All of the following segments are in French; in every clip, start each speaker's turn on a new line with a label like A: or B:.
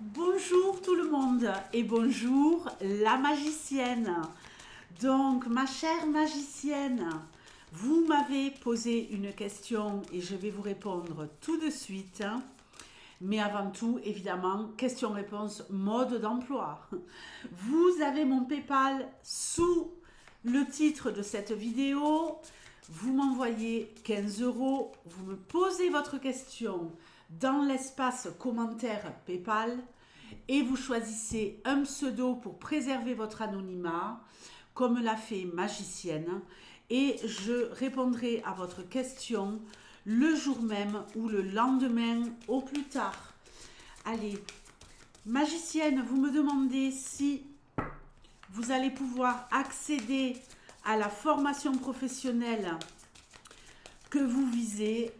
A: Bonjour tout le monde et bonjour la magicienne. Donc ma chère magicienne, vous m'avez posé une question et je vais vous répondre tout de suite. Mais avant tout, évidemment, question-réponse, mode d'emploi. Vous avez mon PayPal sous le titre de cette vidéo. Vous m'envoyez 15 euros, vous me posez votre question dans l'espace commentaire PayPal et vous choisissez un pseudo pour préserver votre anonymat, comme l'a fait Magicienne, et je répondrai à votre question le jour même ou le lendemain au plus tard. Allez, Magicienne, vous me demandez si vous allez pouvoir accéder à la formation professionnelle que vous visez.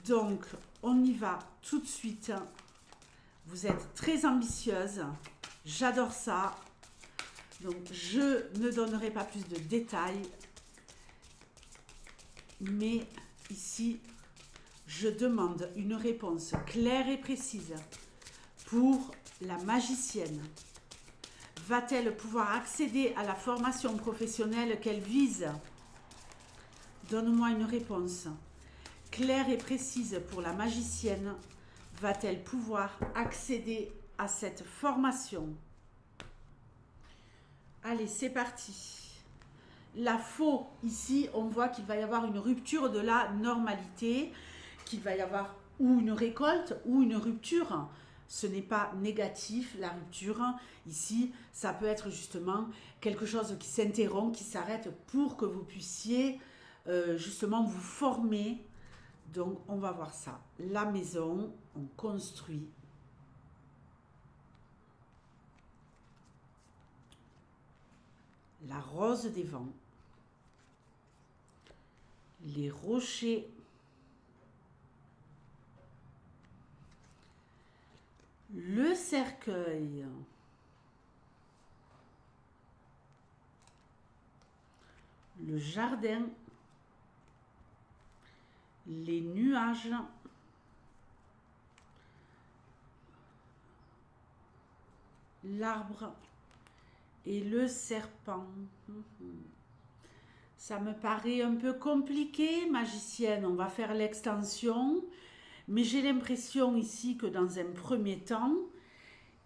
A: Donc, on y va tout de suite. Vous êtes très ambitieuse. J'adore ça. Donc, je ne donnerai pas plus de détails. Mais ici, je demande une réponse claire et précise pour la magicienne. Va-t-elle pouvoir accéder à la formation professionnelle qu'elle vise? Donne-moi une réponse claire et précise pour la magicienne. Va-t-elle pouvoir accéder à cette formation? Allez, c'est parti. La faux, ici, on voit qu'il va y avoir une rupture de la normalité, qu'il va y avoir ou une récolte ou une rupture. Ce n'est pas négatif, la rupture. Ici, ça peut être justement quelque chose qui s'interrompt, qui s'arrête pour que vous puissiez justement vous former. Donc, on va voir ça. La maison, on construit. La rose des vents. Les rochers. Le cercueil. Le jardin. Les nuages. L'arbre et le serpent. Ça me paraît un peu compliqué, magicienne. On va faire l'extension. Mais j'ai l'impression ici que dans un premier temps,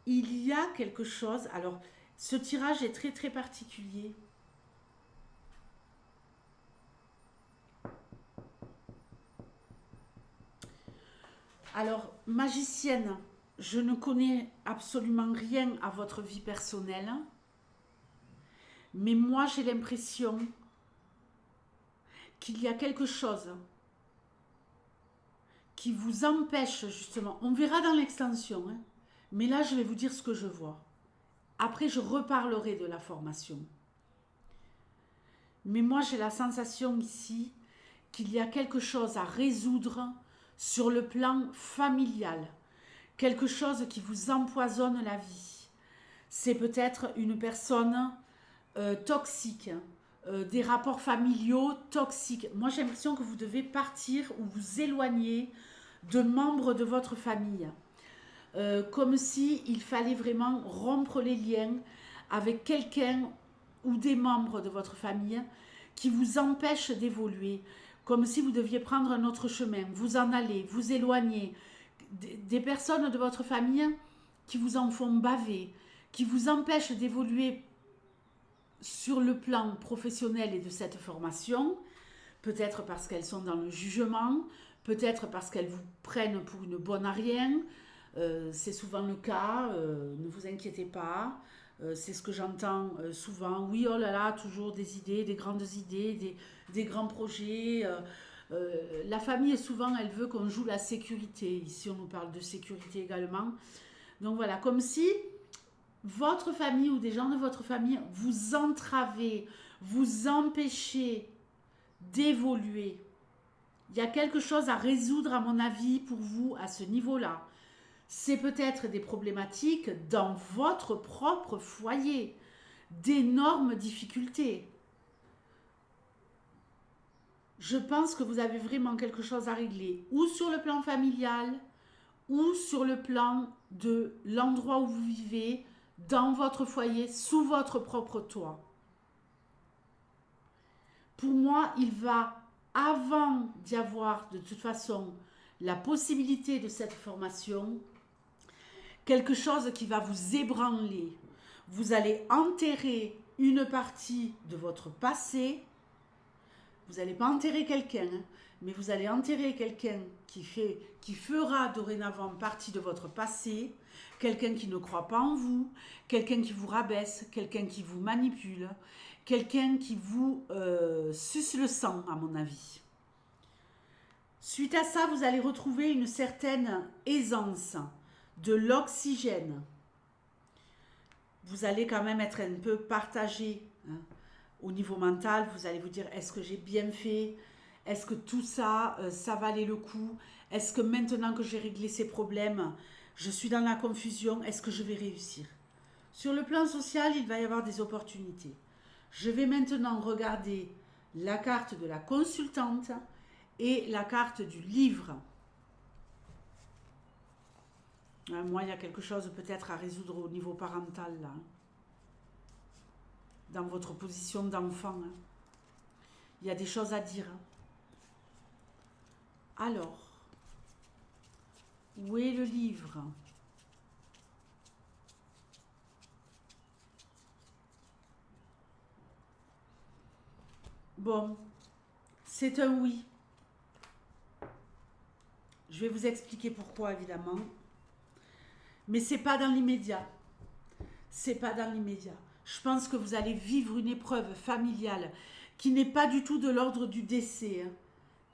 A: il y a quelque chose. Alors, ce tirage est très très particulier. Alors, magicienne, je ne connais absolument rien à votre vie personnelle, mais moi j'ai l'impression qu'il y a quelque chose qui vous empêche justement. On verra dans l'extension, hein, mais là je vais vous dire ce que je vois. Après, je reparlerai de la formation. Mais moi j'ai la sensation ici qu'il y a quelque chose à résoudre sur le plan familial. Quelque chose qui vous empoisonne la vie. C'est peut-être une personne toxique, des rapports familiaux toxiques. Moi, j'ai l'impression que vous devez partir ou vous éloigner de membres de votre famille. Comme si il fallait vraiment rompre les liens avec quelqu'un ou des membres de votre famille qui vous empêchent d'évoluer. Comme si vous deviez prendre un autre chemin, vous en aller, vous éloigner. Des personnes de votre famille qui vous en font baver, qui vous empêchent d'évoluer sur le plan professionnel et de cette formation, peut-être parce qu'elles sont dans le jugement, peut-être parce qu'elles vous prennent pour une bonne à rien. C'est souvent le cas, ne vous inquiétez pas. C'est ce que j'entends souvent. Oui, oh là là, toujours des idées, des grandes idées, des grands projets. La famille, souvent, elle veut qu'on joue la sécurité. Ici, on nous parle de sécurité également. Donc voilà, comme si votre famille ou des gens de votre famille vous entravez, vous empêchez d'évoluer. Il y a quelque chose à résoudre, à mon avis, pour vous à ce niveau-là. C'est peut-être des problématiques dans votre propre foyer, d'énormes difficultés. Je pense que vous avez vraiment quelque chose à régler, ou sur le plan familial, ou sur le plan de l'endroit où vous vivez, dans votre foyer, sous votre propre toit. Pour moi, il va, avant d'y avoir de toute façon la possibilité de cette formation, quelque chose qui va vous ébranler. Vous allez enterrer une partie de votre passé. Vous n'allez pas enterrer quelqu'un, hein, mais vous allez enterrer quelqu'un qui fera dorénavant partie de votre passé, quelqu'un qui ne croit pas en vous, quelqu'un qui vous rabaisse, quelqu'un qui vous manipule, quelqu'un qui vous suce le sang, à mon avis. Suite à ça, vous allez retrouver une certaine aisance, de l'oxygène. Vous allez quand même être un peu partagé, hein. Au niveau mental, vous allez vous dire, est-ce que j'ai bien fait? Est-ce que tout ça, ça valait le coup? Est-ce que maintenant que j'ai réglé ces problèmes, je suis dans la confusion? Est-ce que je vais réussir? Sur le plan social, il va y avoir des opportunités. Je vais maintenant regarder la carte de la consultante et la carte du livre. Moi, il y a quelque chose peut-être à résoudre au niveau parental, là. Dans votre position d'enfant. Il y a des choses à dire. Alors, où est le livre? Bon, c'est un oui. Je vais vous expliquer pourquoi, évidemment. Mais c'est pas dans l'immédiat. C'est pas dans l'immédiat. Je pense que vous allez vivre une épreuve familiale qui n'est pas du tout de l'ordre du décès. Hein.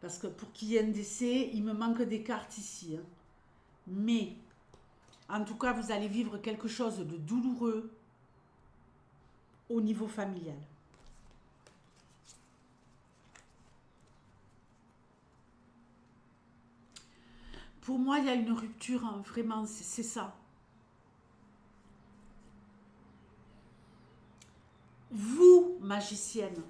A: Parce que pour qu'il y ait un décès, il me manque des cartes ici. Hein. Mais, en tout cas, vous allez vivre quelque chose de douloureux au niveau familial. Pour moi, il y a une rupture, hein, vraiment, c'est ça. Vous, magicienne,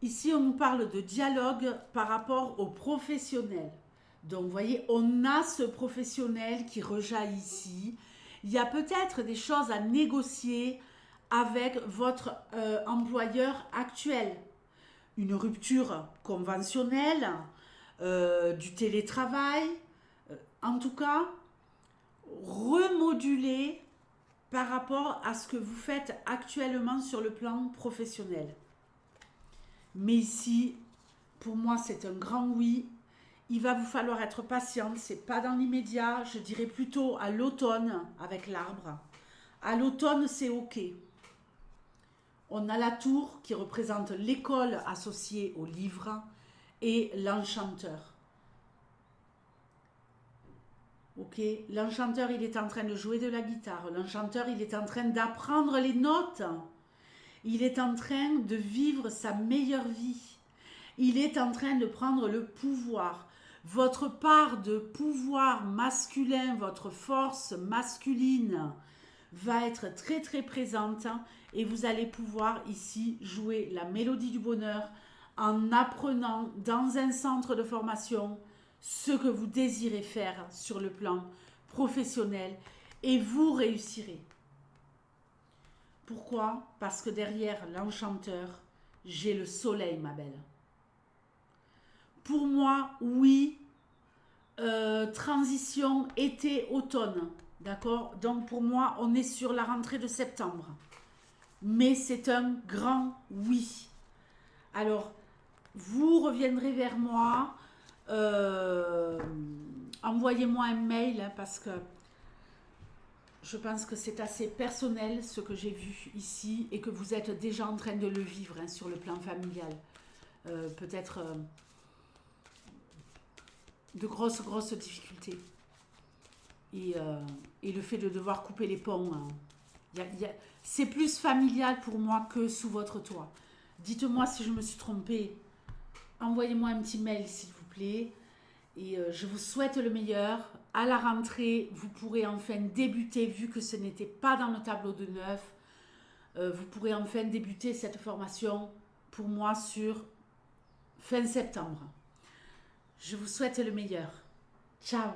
A: ici on nous parle de dialogue par rapport au professionnel. Donc vous voyez, on a ce professionnel qui rejaillit ici. Il y a peut-être des choses à négocier avec votre employeur actuel. Une rupture conventionnelle, du télétravail, en tout cas, remoduler par rapport à ce que vous faites actuellement sur le plan professionnel. Mais ici, pour moi, c'est un grand oui. Il va vous falloir être patiente, c'est pas dans l'immédiat, je dirais plutôt à l'automne avec l'arbre. À l'automne, c'est ok. On a la tour qui représente l'école associée au livre et l'enchanteur. Ok, l'enchanteur, il est en train de jouer de la guitare. L'enchanteur, il est en train d'apprendre les notes. Il est en train de vivre sa meilleure vie. Il est en train de prendre le pouvoir. Votre part de pouvoir masculin, votre force masculine va être très très présente et vous allez pouvoir ici jouer la mélodie du bonheur en apprenant dans un centre de formation ce que vous désirez faire sur le plan professionnel et vous réussirez. Pourquoi? Parce que derrière l'enchanteur, j'ai le soleil, ma belle. Pour moi, oui, transition été-automne, d'accord? Donc pour moi, on est sur la rentrée de septembre. Mais c'est un grand oui. Alors, vous reviendrez vers moi, envoyez-moi un mail hein, parce que je pense que c'est assez personnel ce que j'ai vu ici et que vous êtes déjà en train de le vivre hein, sur le plan familial. Peut-être de grosses difficultés. Et le fait de devoir couper les ponts, hein, c'est plus familial pour moi que sous votre toit. Dites-moi si je me suis trompée. Envoyez-moi un petit mail s'il vous plaît. Et je vous souhaite le meilleur. À la rentrée, vous pourrez enfin débuter, vu que ce n'était pas dans le tableau de 9. Vous pourrez enfin débuter cette formation pour moi sur fin septembre. Je vous souhaite le meilleur. Ciao.